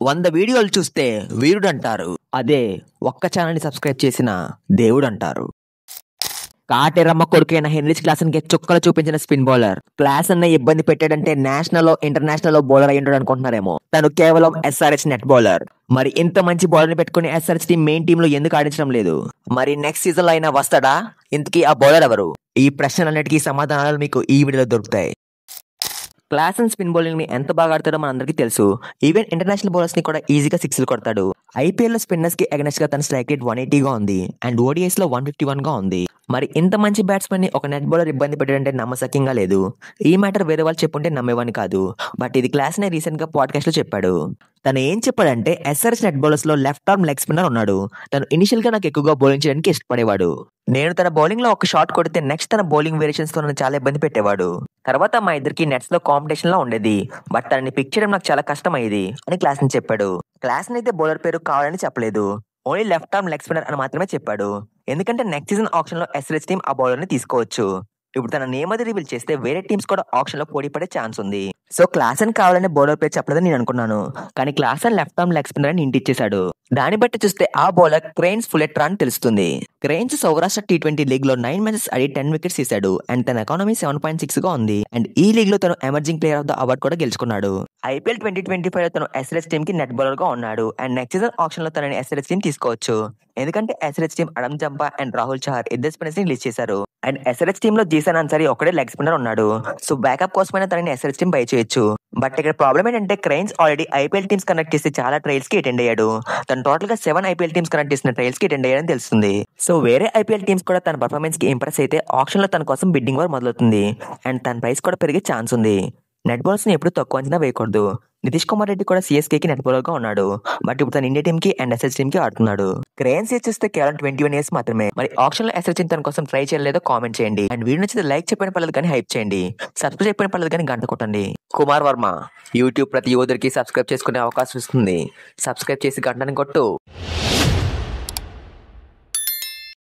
100 వీడియోలు చూస్తే వీరుడంటారు. అదే ఒక్క ఛానల్‌ని సబ్స్క్రైబ్ చేసిన దేవుడంటారు. కాటేరమ్మ కొడుకైన హెన్రిచ్ క్లాసన్‌కి చుక్కలు చూపించిన స్పిన్ బౌలర్. క్లాసన్‌ని ఇబ్బంది పెట్టాడంటే నేషనల్లో, ఇంటర్నేషనల్లో బౌలర్ అయ్యుంటాడు అనుకుంటున్నారేమో. తను కేవలం ఎస్ఆర్‌హెచ్ నెట్ బౌలర్. మరి ఇంత మంచి బౌలర్‌ని పెట్టుకుని ఎస్ఆర్‌హెచ్ టీం మెయిన్ టీంలో ఎందుకు ఆడించడం లేదు? మరి నెక్స్ట్ సీజన్‌లో అయినా వస్తాడా? ఇంతకీ ఆ బౌలర్ ఎవరు? ఈ ప్రశ్నలన్నిటికీ సమాధానాలు మీకు ఈ వీడియోలో దొరుకుతాయి. క్లాసన్ స్పిన్ బౌలింగ్ ని ఎంత బాగా ఆడతాడో మనందరికీ తెలుసు. ఈవెన్ ఇంటర్నేషనల్ బౌలర్స్ ని కూడా ఈజీగా సిక్స్లు కొడతాడు. ఐపీఎల్ లో స్పిన్నర్స్ కి అగెన్స్ట్ గా తన స్ట్రైక్ రేట్ 180 గా ఉంది అండ్ ఓడిఐస్ లో 151 గా ఉంది. మరి ఇంత మంచి బ్యాట్స్మెన్ ని ఒక నెట్ బౌలర్ ఇబ్బంది పెట్టాడంటే నమ్మశక్యంగా లేదు. ఈ మ్యాటర్ వేరే వాళ్ళు చెప్పుంటే నమ్మేవాని కాదు. బట్ ఇది క్లాసన్ రీసెంట్ గా పాడ్కాస్ట్ లో చెప్పాడు. తను ఏం చెప్పాడంటే ఎస్ఆర్ఎస్ నెట్ బౌలర్స్ లో లెఫ్ట్ ఆర్మ్ లెగ్ స్పిన్నర్ ఉన్నాడు. తను ఇనిషియల్ గా నాకు ఎక్కువగా బౌలింగ్ చేయడానికి ఇష్టపడేవాడు. నేను తన బౌలింగ్ లో ఒక షాట్ కొడితే నెక్స్ట్ తన బౌలింగ్ వేరియేషన్స్ తో నన్ను చాలా ఇబ్బంది పెట్టేవాడు. తర్వాత మా ఇద్దరికి నెట్స్ లో కాంపిటీషన్ లో ఉండేది. బట్ తనని పిక్ చేయడం నాకు చాలా కష్టం అయ్యేది అని క్లాసన్ చెప్పాడు. క్లాసన్ అయితే బౌలర్ పేరు కావాలని చెప్పలేదు. Only left arm leg spinner అని మాత్రమే చెప్పాడు. ఎందుకంటే నెక్స్ట్ సీజన్ ఆప్షన్ లో ఎస్ఆర్ఎస్ టీం ఆ బౌలర్ ని తీసుకోవచ్చు. ఇప్పుడు తన నేమ్ అది రివీల్ చేస్తే వేరే టీమ్స్ కూడా ఆప్షన్ లో పోటీ పడే ఛాన్స్ ఉంది. సో క్లాసన్ కావాలని బౌలర్ పేరు చెప్పలేదని నేను అనుకున్నాను. కానీ Klaasen left arm leg spinner అని ఇంటి ఇచ్చేశాడు. దాన్ని బట్టి చూస్తే ఆ బౌలర్ క్రెయిన్స్ ఫులెట్రా అని తెలుస్తుంది. క్రెయిన్స్ సౌరాష్ట్ర T20 లీగ్ లో 9 మ్యాచెస్ ఆడి 10 వికెట్స్ తీశాడు అండ్ తన ఎకానమీ 7.6 గా ఉంది అండ్ ఈ లీగ్ లో తను emerging player of the award కూడా గెలుచుకున్నాడు. ఐపీఎల్ 2025 లో తను ఎస్ఆర్ఎస్ టీమ్ కి నెట్ బౌలర్ గా ఉన్నాడు అండ్ నెక్స్ట్ సీజన్ ఆప్షన్ లో తనని ఎస్ఆర్ఎస్ టీం తీసుకోవచ్చు. ఎందుకంటే SRS team Adam Zampa and Rahul Chahar ఇద్దరు స్పిన్నర్స్ ని రిలీజ్ చేశారు అండ్ ఎస్ఆర్ఎస్ టీమ్ లో జీసన్ అన్సారీ ఒక్కడే లెగ్ స్పిన్నర్ ఉన్నాడు. సో బ్యాకప్ కోసమైనా తనని ఎస్ఆర్ఎస్ టీం బై చేయొచ్చు. బట్ ఇక్కడ ప్రాబ్లం ఏంటంటే cranes already IPL teams connect చేసి చాలా ట్రయల్స్ కి అటెండ్ అయ్యాడు. తను టోటల్ గా 7 ఐపీఎల్ టీమ్స్ కనెక్ట్ చేసిన ట్రయల్స్ కి అటెండ్ అయ్యాడని తెలుస్తుంది. సో వేరే ఐపీఎల్ టీమ్స్ కూడా తన పర్ఫార్మెన్స్ కి ఇంప్రెస్ అయితే ఆప్షన్ లో తన కోసం బిడ్డింగ్ వార్ మొదలవుతుంది అండ్ తన ప్రైస్ కూడా పెరిగే ఛాన్స్ ఉంది. నెట్ బౌలర్స్ ని ఎప్పుడు తక్కువ అంచనా వేయకూడదు. నితీష్ కుమార్ రెడ్డి కూడా సిఎస్కే కి నెట్ బౌలర్ గా ఉన్నాడు. బట్ ఇప్పుడు తన ఇండియా టీమ్ కి అండ్ ఎస్ఎస్ టీమ్ కి ఆడుతున్నాడు. క్రెయిన్స్ ఏజ్ చూస్తే కేవలం 21 ఇయర్స్ మాత్రమే. మరి ఆప్షన్ లో ఎస్ఎస్ టీమ్ తన కోసం ట్రై చేయలేదో కామెంట్ చేయండి అండ్ వీడియో నచ్చితే లైక్ చెప్పిన పర్లేదు కానీ హైప్ చేయండి. సబ్స్క్రైబ్ చెప్పిన పర్లేదు కానీ గంట కొట్టండి. కుమార్ వర్మ యూట్యూబ్ ప్రతి యూజర్ కి సబ్స్క్రైబ్ చేసుకునే అవకాశం ఇస్తుంది. సబ్స్క్రైబ్ చేసి గంటని కొట్టు.